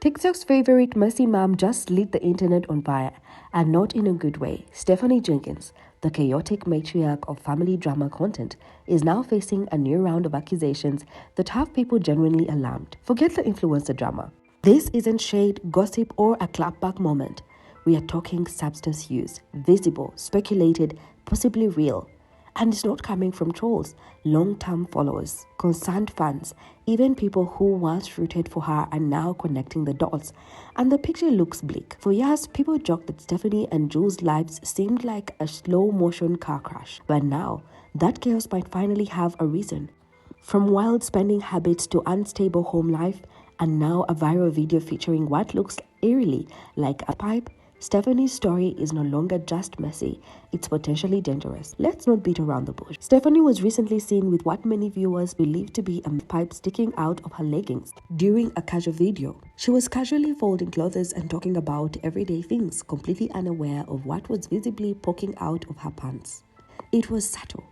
TikTok's favorite messy mom just lit the internet on fire, and not in a good way. Stephanie Jenkins, the chaotic matriarch of family drama content, is now facing a new round of accusations that have people genuinely alarmed. Forget the influencer drama. This isn't shade, gossip, or a clapback moment. We are talking substance use, visible, speculated, possibly real. And it's not coming from trolls, long-term followers, concerned fans, even people who once rooted for her are now connecting the dots. And the picture looks bleak. For years, people joked that Stephanie and Jules' lives seemed like a slow-motion car crash. But now, that chaos might finally have a reason. From wild spending habits to unstable home life, and now a viral video featuring what looks eerily like a pipe, Stephanie's story is no longer just messy, it's potentially dangerous. Let's not beat around the bush. Stephanie was recently seen with what many viewers believe to be a pipe sticking out of her leggings during a casual video. She was casually folding clothes and talking about everyday things, completely unaware of what was visibly poking out of her pants. It was subtle,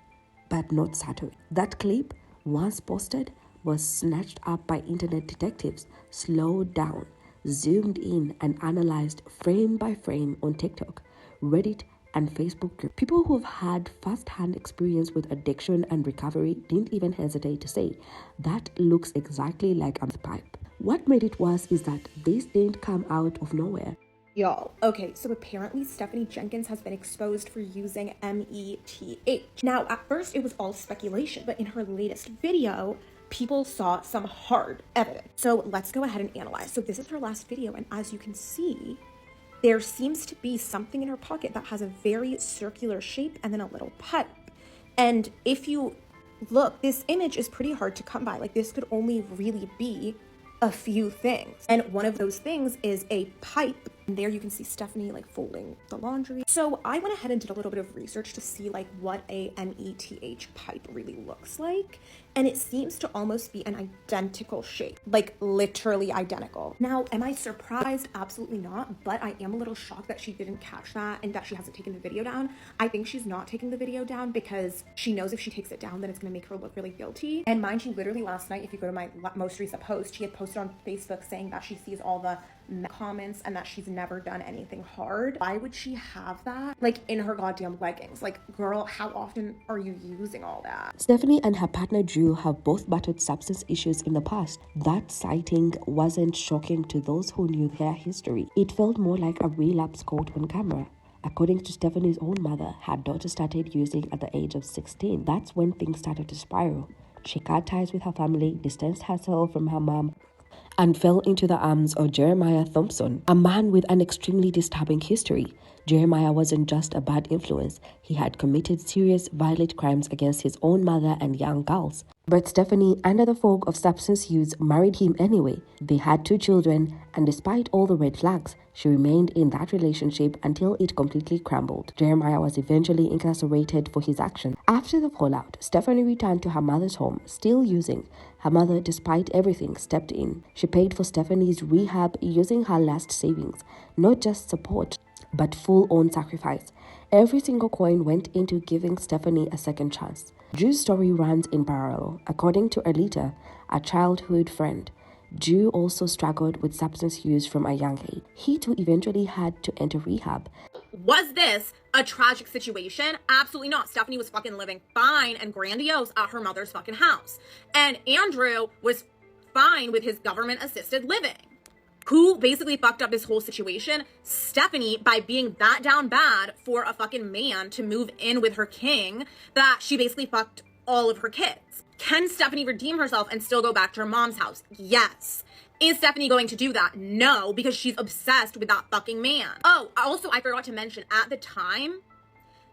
but not subtle. That clip, once posted, was snatched up by internet detectives, slowed down, zoomed in and analyzed frame by frame on TikTok, Reddit, and Facebook groups. People who've had first-hand experience with addiction and recovery didn't even hesitate to say, that looks exactly like a pipe. What made it worse is that this didn't come out of nowhere. Y'all, okay, so apparently Stephanie Jenkins has been exposed for using METH. Now, at first it was all speculation, but in her latest video, people saw some hard evidence. So let's go ahead and analyze. So this is her last video, and as you can see, there seems to be something in her pocket that has a very circular shape and then a little pipe. And if you look, this image is pretty hard to come by. Like, this could only really be a few things. And one of those things is a pipe. And there you can see Stephanie like folding the laundry. So I went ahead and did a little bit of research to see like what a METH pipe really looks like. And it seems to almost be an identical shape, like literally identical. Now, am I surprised? Absolutely not. But I am a little shocked that she didn't catch that and that she hasn't taken the video down. I think she's not taking the video down because she knows if she takes it down, then it's gonna make her look really guilty. And mind you, literally last night, if you go to my most recent post, she had posted on Facebook saying that she sees all the comments and that she's never done anything hard. Why would she have that like in her goddamn leggings? Like, girl, how often are you using all that? Stephanie and her partner Drew have both battled substance issues in the past. That sighting wasn't shocking to those who knew their history. It felt more like a relapse caught on camera. According to Stephanie's own mother, her daughter started using at the age of 16. That's when things started to spiral. She cut ties with her family, distanced herself from her mom, and fell into the arms of Jeremiah Thompson, a man with an extremely disturbing history. Jeremiah wasn't just a bad influence, he had committed serious violent crimes against his own mother and young girls. But Stephanie, under the fog of substance use, married him anyway. They had 2 children, and despite all the red flags, she remained in that relationship until it completely crumbled. Jeremiah was eventually incarcerated for his actions. After the fallout, Stephanie returned to her mother's home, still using. Her mother, despite everything, stepped in. She paid for Stephanie's rehab using her last savings, not just support, but full-on sacrifice. Every single coin went into giving Stephanie a second chance. Drew's story runs in parallel. According to Alita, a childhood friend, Drew also struggled with substance use from a young age. He too eventually had to enter rehab. Was this a tragic situation? Absolutely not. Stephanie was fucking living fine and grandiose at her mother's fucking house. And Andrew was fine with his government-assisted living. Who basically fucked up this whole situation? Stephanie, by being that down bad for a fucking man to move in with her king, that she basically fucked all of her kids. Can Stephanie redeem herself and still go back to her mom's house? Yes. Is Stephanie going to do that? No, because she's obsessed with that fucking man. Oh, also, I forgot to mention, at the time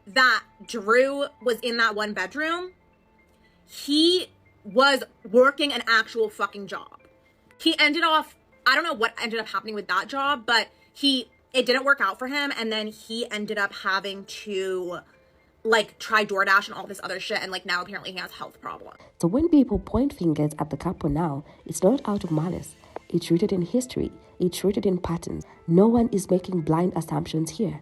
that Drew was in that one bedroom, he was working an actual fucking job. He ended off, I don't know what ended up happening with that job, but it didn't work out for him, and then he ended up having to like try DoorDash and all this other shit, and like now apparently he has health problems. So when people point fingers at the couple now, it's not out of malice. It's rooted in history. It's rooted in patterns. No one is making blind assumptions here.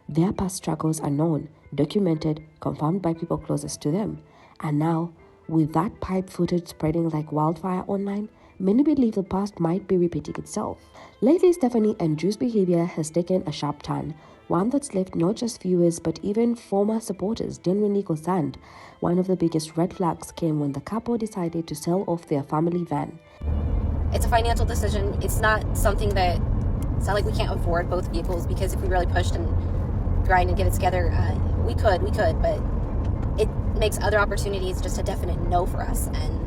Their past struggles are known, documented, confirmed by people closest to them. And now, with that pipe footage spreading like wildfire online, Many believe the past might be repeating itself. Lately, Stephanie and Drew's behavior has taken a sharp turn, one that's left not just viewers but even former supporters genuinely concerned. One of the biggest red flags came when the couple decided to sell off their family van. It's a financial decision. It's not something that, it's not like we can't afford both vehicles, because if we really pushed and grind and get it together, we could, but it makes other opportunities just a definite no for us. And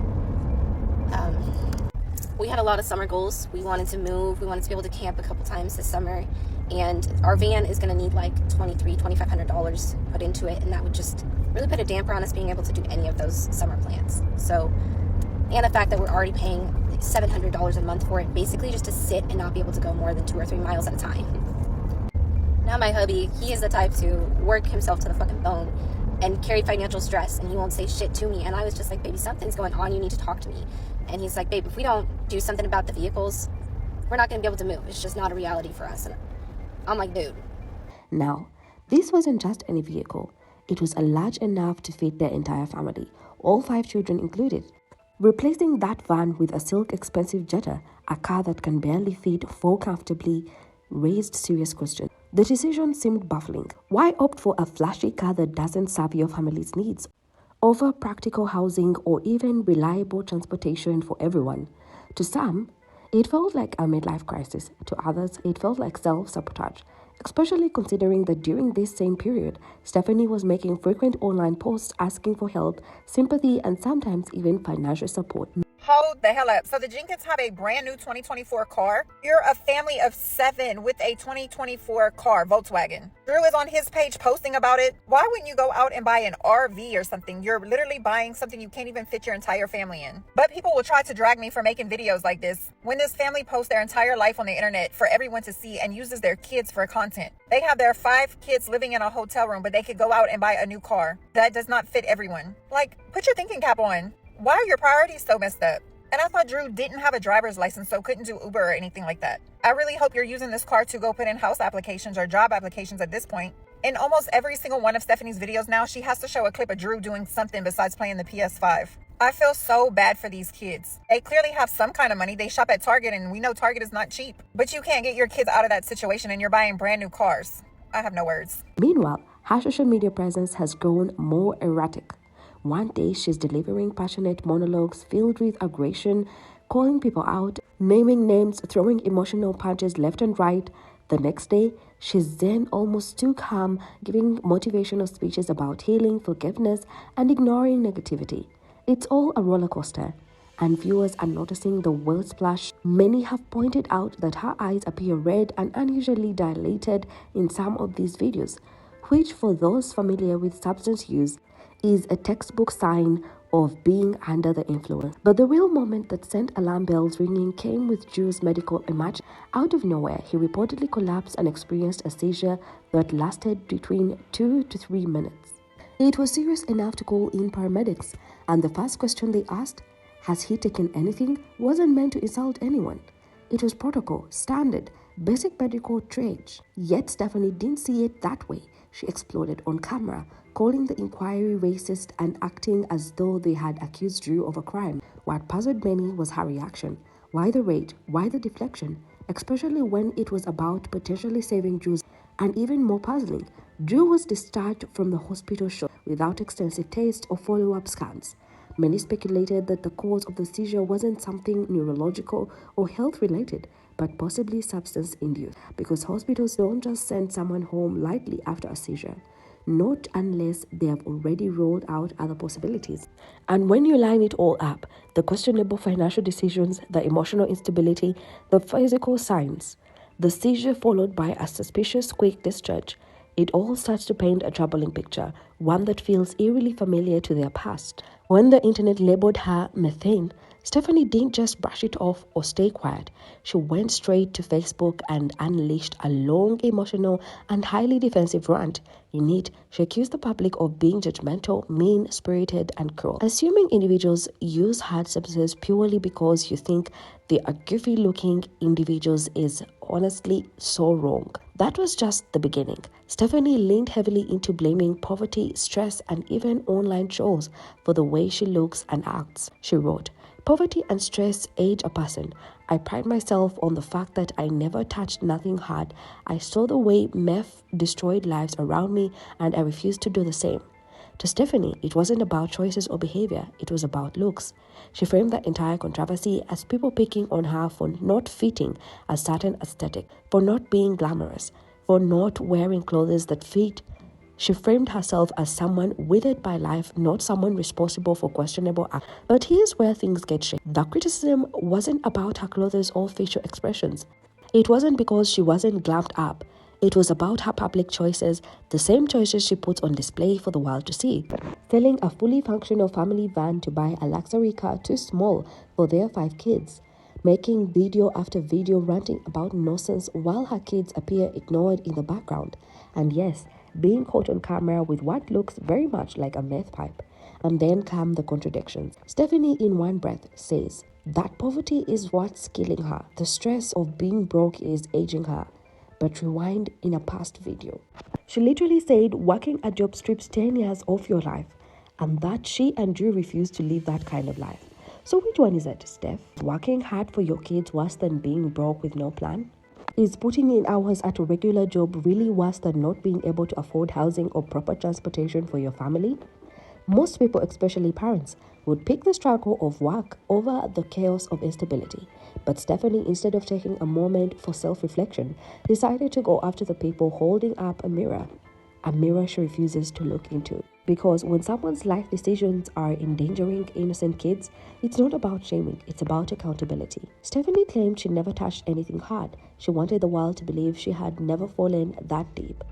we had a lot of summer goals. We wanted to move. We wanted to be able to camp a couple times this summer. And our van is going to need like $2,500 put into it. And that would just really put a damper on us being able to do any of those summer plans. So, and the fact that we're already paying $700 a month for it, basically just to sit and not be able to go more than 2 or 3 miles at a time. Now my hubby, he is the type to work himself to the fucking bone and carry financial stress, and he won't say shit to me. And I was just like, baby, something's going on. You need to talk to me. And he's like, babe, if we don't do something about the vehicles, we're not going to be able to move. It's just not a reality for us. And I'm like, dude. Now, this wasn't just any vehicle. It was a large enough to fit their entire family, all 5 children included. Replacing that van with a silk expensive Jetta, a car that can barely fit 4 comfortably, raised serious questions. The decision seemed baffling. Why opt for a flashy car that doesn't serve your family's needs over practical housing or even reliable transportation for everyone? To some, it felt like a midlife crisis. To others, it felt like self-sabotage, especially considering that during this same period, Stephanie was making frequent online posts asking for help, sympathy, and sometimes even financial support. Hold the hell up. So the Jenkins have a brand new 2024 car. You're a family of 7 with a 2024 car, Volkswagen. Drew is on his page posting about it. Why wouldn't you go out and buy an RV or something? You're literally buying something you can't even fit your entire family in. But people will try to drag me for making videos like this. When this family posts their entire life on the internet for everyone to see and uses their kids for content. They have their 5 kids living in a hotel room, but they could go out and buy a new car. That does not fit everyone. Like, put your thinking cap on. Why are your priorities so messed up? And I thought Drew didn't have a driver's license, so couldn't do Uber or anything like that. I really hope you're using this car to go put in house applications or job applications at this point. In almost every single one of Stephanie's videos now, she has to show a clip of Drew doing something besides playing the PS5. I feel so bad for these kids. They clearly have some kind of money. They shop at Target, and we know Target is not cheap. But you can't get your kids out of that situation, and you're buying brand new cars. I have no words. Meanwhile, her social media presence has grown more erratic. One day, she's delivering passionate monologues filled with aggression, calling people out, naming names, throwing emotional punches left and right. The next day, she's then almost too calm, giving motivational speeches about healing, forgiveness, and ignoring negativity. It's all a roller coaster, and viewers are noticing the world splash. Many have pointed out that her eyes appear red and unusually dilated in some of these videos, which for those familiar with substance use is a textbook sign of being under the influence. But the real moment that sent alarm bells ringing came with Drew's medical emergency. Out of nowhere, he reportedly collapsed and experienced a seizure that lasted between 2 to 3 minutes. It was serious enough to call in paramedics, and the first question they asked, "Has he taken anything?" wasn't meant to insult anyone. It was protocol, standard, basic medical triage. Yet Stephanie didn't see it that way. She exploded on camera, calling the inquiry racist and acting as though they had accused Drew of a crime. What puzzled many was her reaction. Why the rage? Why the deflection? Especially when it was about potentially saving Drew's. And even more puzzling, Drew was discharged from the hospital without extensive tests or follow-up scans. Many speculated that the cause of the seizure wasn't something neurological or health-related, but possibly substance-induced, because hospitals don't just send someone home lightly after a seizure, not unless they have already ruled out other possibilities. And when you line it all up, the questionable financial decisions, the emotional instability, the physical signs, the seizure followed by a suspicious quick discharge, it all starts to paint a troubling picture, one that feels eerily familiar to their past. When the internet labeled her methane, Stephanie didn't just brush it off or stay quiet. She went straight to Facebook and unleashed a long, emotional, and highly defensive rant. In it, she accused the public of being judgmental, mean-spirited, and cruel, assuming individuals use hard substances purely because you think they are goofy-looking individuals is honestly so wrong. That was just the beginning. Stephanie leaned heavily into blaming poverty, stress, and even online trolls for the way she looks and acts. She wrote, Poverty and stress age a person. I pride myself on the fact that I never touched nothing hard. I saw the way meth destroyed lives around me, and I refused to do the same. To Stephanie, it wasn't about choices or behavior, it was about looks. She framed that entire controversy as people picking on her for not fitting a certain aesthetic, for not being glamorous, for not wearing clothes that fit. She framed herself as someone withered by life, not someone responsible for questionable acts. But here's where things get shaky. The criticism wasn't about her clothes or facial expressions. It wasn't because she wasn't glammed up. It was about her public choices, the same choices she puts on display for the world to see. Selling a fully functional family van to buy a luxury car too small for their 5 kids. Making video after video ranting about nonsense while her kids appear ignored in the background. And yes, being caught on camera with what looks very much like a meth pipe. And then come the contradictions. Stephanie, in one breath, says that poverty is what's killing her. The stress of being broke is aging her. But rewind in a past video. She literally said working a job strips 10 years off your life, and that she and Drew refused to live that kind of life. So which one is it, Steph? Working hard for your kids worse than being broke with no plan? Is putting in hours at a regular job really worse than not being able to afford housing or proper transportation for your family? Most people, especially parents, would pick the struggle of work over the chaos of instability. But Stephanie, instead of taking a moment for self-reflection, decided to go after the people holding up a mirror she refuses to look into. Because when someone's life decisions are endangering innocent kids, it's not about shaming, it's about accountability. Stephanie claimed she never touched anything hard. She wanted the world to believe she had never fallen that deep.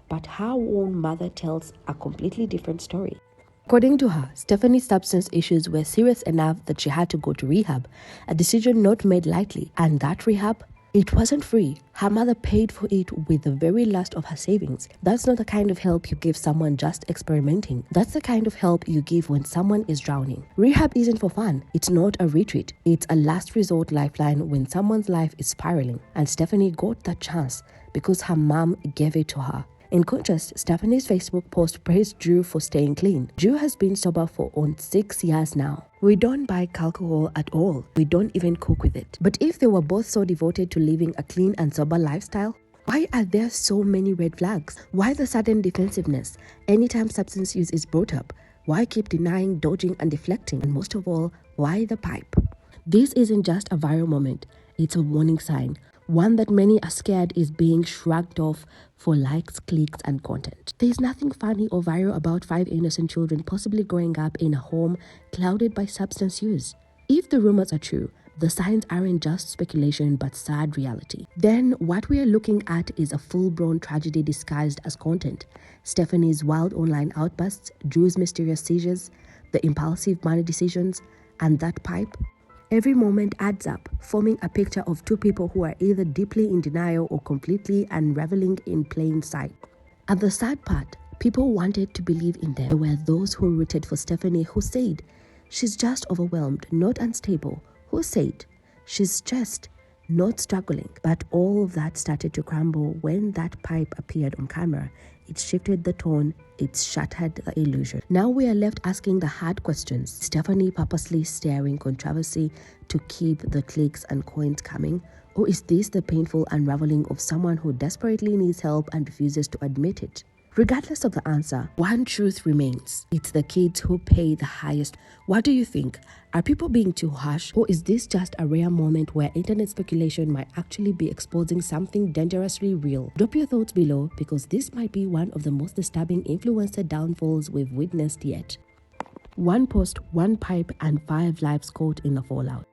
But her own mother tells a completely different story. According to her, Stephanie's substance issues were serious enough that she had to go to rehab, a decision not made lightly. And that rehab, it wasn't free. Her mother paid for it with the very last of her savings. That's not the kind of help you give someone just experimenting. That's the kind of help you give when someone is drowning. Rehab isn't for fun. It's not a retreat. It's a last resort lifeline when someone's life is spiraling. And Stephanie got that chance because her mom gave it to her. In contrast, Stephanie's Facebook post praised Drew for staying clean. Drew has been sober for on 6 years now. We don't buy alcohol at all. We don't even cook with it. But if they were both so devoted to living a clean and sober lifestyle, why are there so many red flags? Why the sudden defensiveness anytime substance use is brought up? Why keep denying, dodging, and deflecting? And most of all, why the pipe? This isn't just a viral moment. It's a warning sign. One that many are scared is being shrugged off for likes, clicks, and content. There's nothing funny or viral about 5 innocent children possibly growing up in a home clouded by substance use. If the rumors are true, the signs aren't just speculation but sad reality. Then what we are looking at is a full-blown tragedy disguised as content. Stephanie's wild online outbursts, Drew's mysterious seizures, the impulsive money decisions, and that pipe. Every moment adds up, forming a picture of 2 people who are either deeply in denial or completely unraveling in plain sight. And the sad part, people wanted to believe in them. There were those who rooted for Stephanie, who said, she's just overwhelmed, not unstable. Who said, she's just not struggling. But all of that started to crumble when that pipe appeared on camera. It shifted the tone, it shattered the illusion. Now we are left asking the hard questions. Stephanie purposely stirring controversy to keep the clicks and coins coming? Or is this the painful unraveling of someone who desperately needs help and refuses to admit it? Regardless of the answer, one truth remains. It's the kids who pay the highest. What do you think? Are people being too harsh? Or is this just a rare moment where internet speculation might actually be exposing something dangerously real? Drop your thoughts below because this might be one of the most disturbing influencer downfalls we've witnessed yet. One post, one pipe, and 5 lives caught in the fallout.